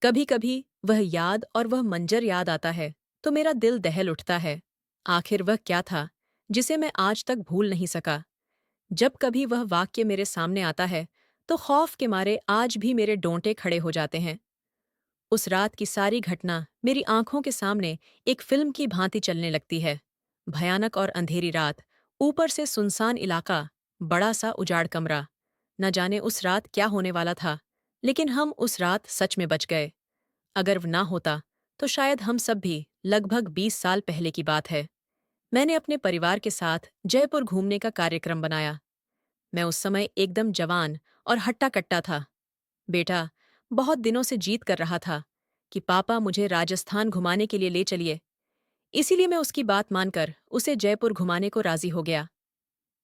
कभी कभी वह याद और वह मंजर याद आता है तो मेरा दिल दहल उठता है। आखिर वह क्या था जिसे मैं आज तक भूल नहीं सका। जब कभी वह वाक्य मेरे सामने आता है तो खौफ के मारे आज भी मेरे डोंटे खड़े हो जाते हैं। उस रात की सारी घटना मेरी आंखों के सामने एक फिल्म की भांति चलने लगती है। भयानक और अंधेरी रात, ऊपर से सुनसान इलाका, बड़ा सा उजाड़ कमरा। न जाने उस रात क्या होने वाला था, लेकिन हम उस रात सच में बच गए। अगर ना होता तो शायद हम सब भी, लगभग 20 साल पहले की बात है, मैंने अपने परिवार के साथ जयपुर घूमने का कार्यक्रम बनाया। मैं उस समय एकदम जवान और हट्टा-कट्टा था। बेटा बहुत दिनों से जीत कर रहा था कि पापा मुझे राजस्थान घुमाने के लिए ले चलिए। इसीलिए मैं उसकी बात मानकर उसे जयपुर घुमाने को राजी हो गया।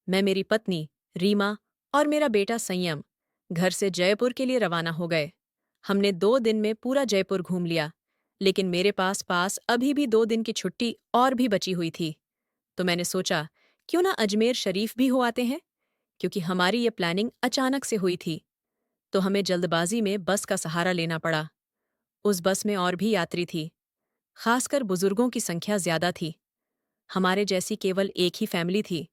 मैं, मेरी पत्नी रीमा और मेरा बेटा संयम घर से जयपुर के लिए रवाना हो गए। हमने 2 दिन में पूरा जयपुर घूम लिया, लेकिन मेरे पास पास अभी भी 2 दिन की छुट्टी और भी बची हुई थी। तो मैंने सोचा, क्यों ना अजमेर शरीफ भी हो आते हैं, क्योंकि हमारी ये प्लानिंग अचानक से हुई थी। तो हमें जल्दबाजी में बस का सहारा लेना पड़ा। उस बस में और भी यात्री थी, खासकर बुजुर्गों की संख्या ज्यादा थी। हमारे जैसी केवल एक ही फैमिली थी।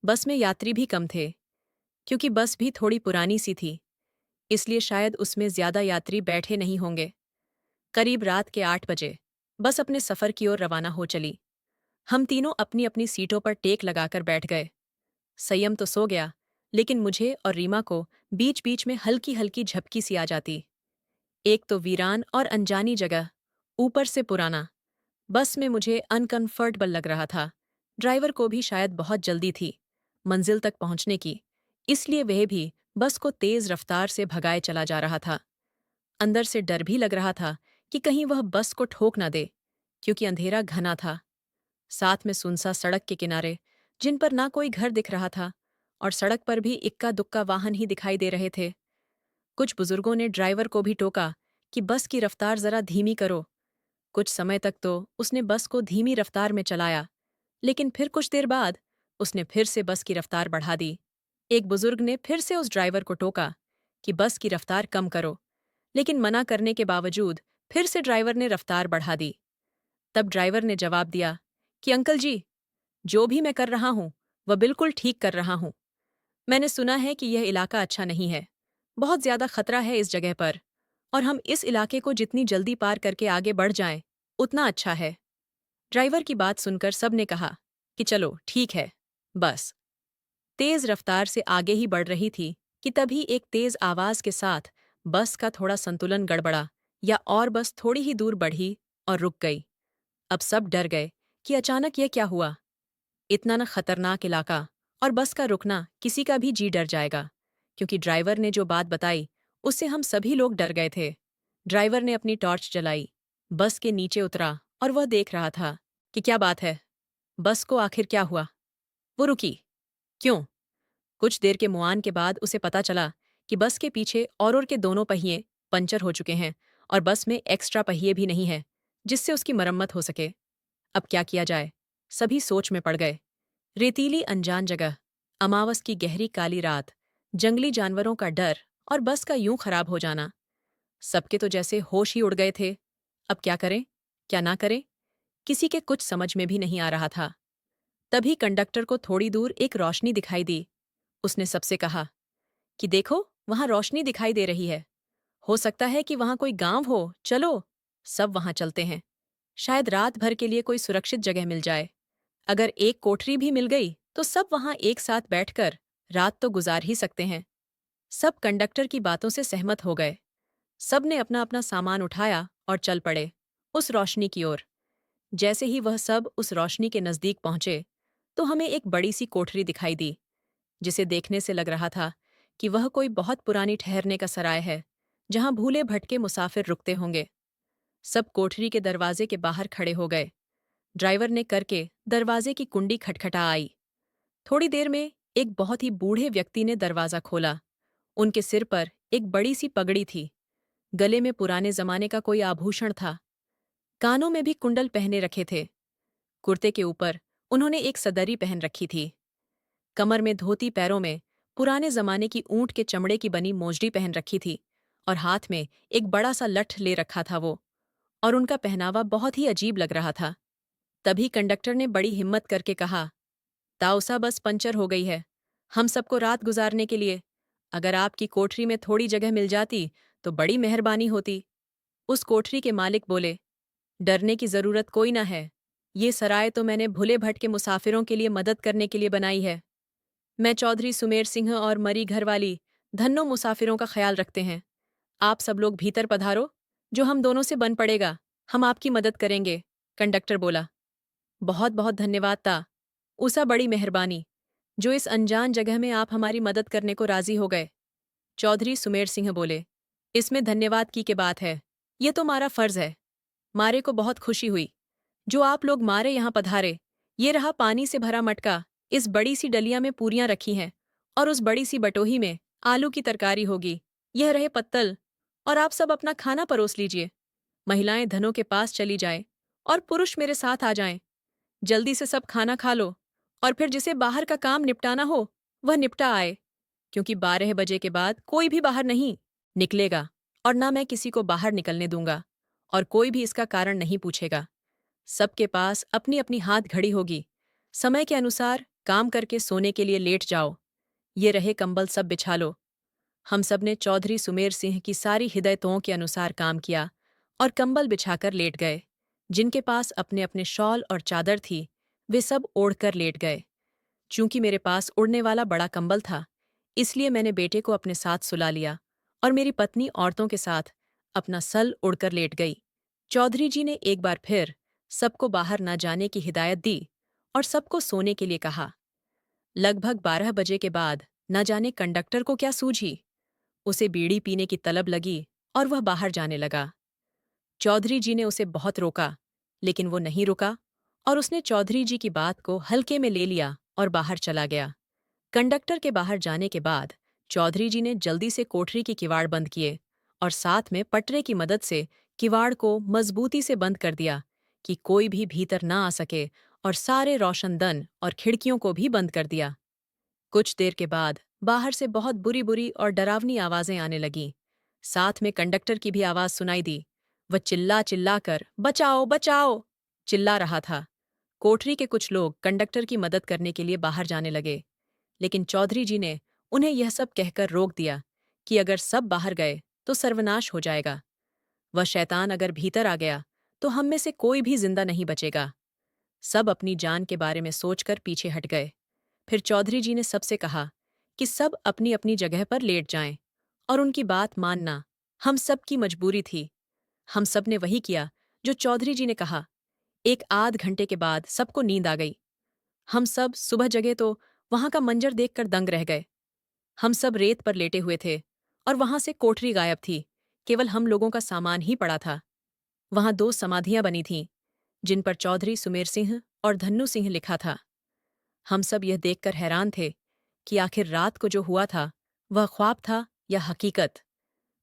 बस में यात्री भी कम थे, क्योंकि बस भी थोड़ी पुरानी सी थी, इसलिए शायद उसमें ज्यादा यात्री बैठे नहीं होंगे। करीब रात के 8 बजे बस अपने सफर की ओर रवाना हो चली। हम तीनों अपनी अपनी सीटों पर टेक लगाकर बैठ गए। संयम तो सो गया, लेकिन मुझे और रीमा को बीच बीच में हल्की हल्की झपकी सी आ जाती। एक तो वीरान और अनजानी जगह, ऊपर से पुराना। बस में मुझे अनकंफर्टेबल लग रहा था। ड्राइवर को भी शायद बहुत जल्दी थी मंजिल तक पहुंचने की, इसलिए वह भी बस को तेज रफ्तार से भगाए चला जा रहा था। अंदर से डर भी लग रहा था कि कहीं वह बस को ठोक ना दे, क्योंकि अंधेरा घना था। साथ में सुनसा सड़क के किनारे, जिन पर ना कोई घर दिख रहा था, और सड़क पर भी इक्का दुक्का वाहन ही दिखाई दे रहे थे। कुछ बुजुर्गों ने ड्राइवर को भी टोका कि बस की रफ्तार जरा धीमी करो। कुछ समय तक तो उसने बस को धीमी रफ्तार में चलाया, लेकिन फिर कुछ देर बाद उसने फिर से बस की रफ्तार बढ़ा दी। एक बुजुर्ग ने फिर से उस ड्राइवर को टोका कि बस की रफ्तार कम करो, लेकिन मना करने के बावजूद फिर से ड्राइवर ने रफ्तार बढ़ा दी। तब ड्राइवर ने जवाब दिया कि अंकल जी, जो भी मैं कर रहा हूं वह बिल्कुल ठीक कर रहा हूं। मैंने सुना है कि यह इलाका अच्छा नहीं है, बहुत ज्यादा खतरा है इस जगह पर, और हम इस इलाके को जितनी जल्दी पार करके आगे बढ़ जाएं उतना अच्छा है। ड्राइवर की बात सुनकर सबने कहा कि चलो ठीक है। बस तेज रफ्तार से आगे ही बढ़ रही थी कि तभी एक तेज आवाज के साथ बस का थोड़ा संतुलन गड़बड़ा, या और बस थोड़ी ही दूर बढ़ी और रुक गई। अब सब डर गए कि अचानक यह क्या हुआ। इतना न खतरनाक इलाका और बस का रुकना, किसी का भी जी डर जाएगा, क्योंकि ड्राइवर ने जो बात बताई उससे हम सभी लोग डर गए थे। ड्राइवर ने अपनी टॉर्च जलाई, बस के नीचे उतरा और वह देख रहा था कि क्या बात है, बस को आखिर क्या हुआ। वो रुकी क्यों? कुछ देर के मुआन के बाद उसे पता चला कि बस के पीछे और के दोनों पहिए पंचर हो चुके हैं, और बस में एक्स्ट्रा पहिए भी नहीं है जिससे उसकी मरम्मत हो सके। अब क्या किया जाए? सभी सोच में पड़ गए। रेतीली अनजान जगह, अमावस की गहरी काली रात, जंगली जानवरों का डर और बस का यूं खराब हो जाना। सबके तो जैसे होश ही उड़ गए थे। अब क्या करें, क्या ना करें, किसी के कुछ समझ में भी नहीं आ रहा था। तभी कंडक्टर को थोड़ी दूर एक रोशनी दिखाई दी। उसने सबसे कहा कि देखो, वहां रोशनी दिखाई दे रही है। हो सकता है कि वहां कोई गांव हो, चलो सब वहां चलते हैं। शायद रात भर के लिए कोई सुरक्षित जगह मिल जाए। अगर एक कोठरी भी मिल गई तो सब वहां एक साथ बैठकर रात तो गुजार ही सकते हैं। सब कंडक्टर की बातों से सहमत हो गए। सब ने अपना अपना सामान उठाया और चल पड़े उस रोशनी की ओर। जैसे ही वह सब उस रोशनी के नजदीक पहुंचे तो हमें एक बड़ी सी कोठरी दिखाई दी, जिसे देखने से लग रहा था कि वह कोई बहुत पुरानी ठहरने का सराय है, जहां भूले भटके मुसाफिर रुकते होंगे। सब कोठरी के दरवाजे के बाहर खड़े हो गए। ड्राइवर ने करके दरवाजे की कुंडी खटखटा आई। थोड़ी देर में एक बहुत ही बूढ़े व्यक्ति ने दरवाजा खोला। उनके सिर पर एक बड़ी सी पगड़ी थी। गले में पुराने जमाने का कोई आभूषण था। कानों में भी कुंडल पहने रखे थे। कुर्ते के ऊपर उन्होंने एक सदरी पहन रखी थी। कमर में धोती, पैरों में पुराने जमाने की ऊंट के चमड़े की बनी मोजड़ी पहन रखी थी, और हाथ में एक बड़ा सा लठ ले रखा था वो, और उनका पहनावा बहुत ही अजीब लग रहा था। तभी कंडक्टर ने बड़ी हिम्मत करके कहा, ताउसा बस पंचर हो गई है, हम सबको रात गुजारने के लिए। अगर आपकी कोठरी में थोड़ी जगह मिल जाती तो बड़ी मेहरबानी होती। उस कोठरी के मालिक बोले, डरने की जरूरत कोई ना है, ये सराय तो मैंने भूले भटके मुसाफिरों के लिए मदद करने के लिए बनाई है। मैं चौधरी सुमेर सिंह और मरी घरवाली धन्नो मुसाफिरों का ख्याल रखते हैं। आप सब लोग भीतर पधारो, जो हम दोनों से बन पड़ेगा, हम आपकी मदद करेंगे। कंडक्टर बोला, बहुत बहुत धन्यवाद ता, उसा बड़ी मेहरबानी, जो इस अनजान जगह में आप हमारी मदद करने को राजी हो गए। चौधरी सुमेर सिंह बोले, इसमें धन्यवाद की बात है, ये तो मारा फर्ज है। मारे को बहुत खुशी हुई, जो आप लोग मारे यहाँ पधारे। ये रहा पानी से भरा मटका, इस बड़ी सी डलिया में पूरियां रखी हैं, और उस बड़ी सी बटोही में आलू की तरकारी होगी। यह रहे पत्तल, और आप सब अपना खाना परोस लीजिए। महिलाएं धनों के पास चली जाएं, और पुरुष मेरे साथ आ जाएं। जल्दी से सब खाना खा लो, और फिर जिसे बाहर का काम निपटाना हो वह निपटा आए, क्योंकि 12 बजे के बाद कोई भी बाहर नहीं निकलेगा, और ना मैं किसी को बाहर निकलने दूंगा, और कोई भी इसका कारण नहीं पूछेगा। सबके पास अपनी अपनी हाथ घड़ी होगी। समय के अनुसार काम करके सोने के लिए लेट जाओ। ये रहे कंबल, सब बिछा लो। हम सब ने चौधरी सुमेर सिंह की सारी हिदायतों के अनुसार काम किया और कंबल बिछाकर लेट गए। जिनके पास अपने अपने शॉल और चादर थी, वे सब ओढ़कर लेट गए। चूंकि मेरे पास उड़ने वाला बड़ा कंबल था, इसलिए मैंने बेटे को अपने साथ सुला लिया, और मेरी पत्नी औरतों के साथ अपना सल उड़कर लेट गई। चौधरी जी ने एक बार फिर सबको बाहर न जाने की हिदायत दी और सबको सोने के लिए कहा। लगभग 12 बजे के बाद न जाने कंडक्टर को क्या सूझी, उसे बीड़ी पीने की तलब लगी और वह बाहर जाने लगा। चौधरी जी ने उसे बहुत रोका, लेकिन वो नहीं रुका, और उसने चौधरी जी की बात को हल्के में ले लिया और बाहर चला गया। कंडक्टर के बाहर जाने के बाद चौधरी जी ने जल्दी से कोठरी की किवाड़ बंद किए और साथ में पटरे की मदद से किवाड़ को मजबूती से बंद कर दिया कि कोई भी भीतर ना आ सके, और सारे रोशनदन और खिड़कियों को भी बंद कर दिया। कुछ देर के बाद बाहर से बहुत बुरी बुरी और डरावनी आवाजें आने लगीं। साथ में कंडक्टर की भी आवाज सुनाई दी। वह चिल्ला चिल्ला कर बचाओ बचाओ चिल्ला रहा था। कोठरी के कुछ लोग कंडक्टर की मदद करने के लिए बाहर जाने लगे, लेकिन चौधरी जी ने उन्हें यह सब कहकर रोक दिया कि अगर सब बाहर गए तो सर्वनाश हो जाएगा। वह शैतान अगर भीतर आ गया तो हम में से कोई भी जिंदा नहीं बचेगा। सब अपनी जान के बारे में सोचकर पीछे हट गए। फिर चौधरी जी ने सबसे कहा कि सब अपनी अपनी जगह पर लेट जाएं, और उनकी बात मानना हम सब की मजबूरी थी। हम सब ने वही किया जो चौधरी जी ने कहा। एक आध घंटे के बाद सबको नींद आ गई। हम सब सुबह जगे तो वहां का मंजर देखकर दंग रह गए। हम सब रेत पर लेटे हुए थे, और वहां से कोठरी गायब थी। केवल हम लोगों का सामान ही पड़ा था। वहां 2 समाधियां बनी थीं, जिन पर चौधरी सुमेर सिंह और धन्नू सिंह लिखा था। हम सब यह देखकर हैरान थे कि आखिर रात को जो हुआ था वह ख्वाब था या हकीकत।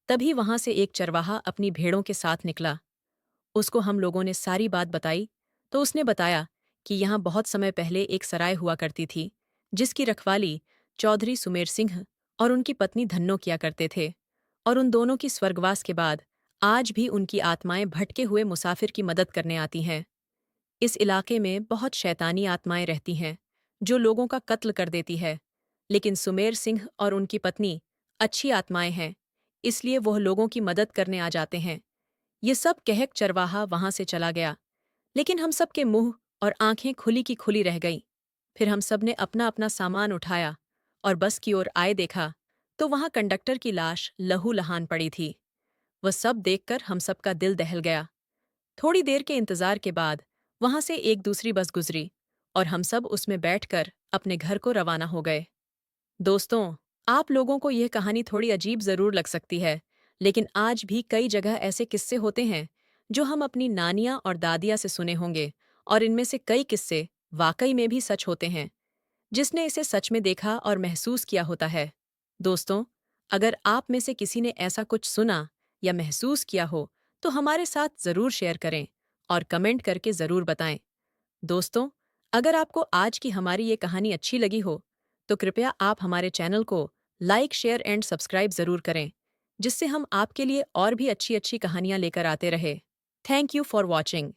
तभी वहां से एक चरवाहा अपनी भेड़ों के साथ निकला। उसको हम लोगों ने सारी बात बताई तो उसने बताया कि यहाँ बहुत समय पहले एक सराय हुआ करती थी, जिसकी रखवाली चौधरी सुमेर सिंह और उनकी पत्नी धन्नो किया करते थे, और उन दोनों की स्वर्गवास के बाद आज भी उनकी आत्माएं भटके हुए मुसाफिर की मदद करने आती हैं। इस इलाके में बहुत शैतानी आत्माएं रहती हैं, जो लोगों का कत्ल कर देती है, लेकिन सुमेर सिंह और उनकी पत्नी अच्छी आत्माएं हैं, इसलिए वह लोगों की मदद करने आ जाते हैं। ये सब कहक चरवाहा वहां से चला गया, लेकिन हम सब के मुंह और आंखें खुली की खुली रह गईं। फिर हम सब ने अपना अपना सामान उठाया और बस की ओर आए देखा तो वहां कंडक्टर की लाश लहू लहान पड़ी थी। वह सब देखकर हम सब का दिल दहल गया। थोड़ी देर के इंतजार के बाद वहां से एक दूसरी बस गुजरी, और हम सब उसमें बैठकर अपने घर को रवाना हो गए। दोस्तों, आप लोगों को यह कहानी थोड़ी अजीब जरूर लग सकती है, लेकिन आज भी कई जगह ऐसे किस्से होते हैं जो हम अपनी नानियां और दादियां से सुने होंगे, और इनमें से कई किस्से वाकई में भी सच होते हैं, जिसने इसे सच में देखा और महसूस किया होता है। दोस्तों, अगर आप में से किसी ने ऐसा कुछ सुना या महसूस किया हो तो हमारे साथ ज़रूर शेयर करें और कमेंट करके ज़रूर बताएं। दोस्तों, अगर आपको आज की हमारी ये कहानी अच्छी लगी हो तो कृपया आप हमारे चैनल को लाइक, शेयर एंड सब्सक्राइब ज़रूर करें। जिससे हम आपके लिए और भी अच्छी अच्छी कहानियाँ लेकर आते रहे। Thank you for watching.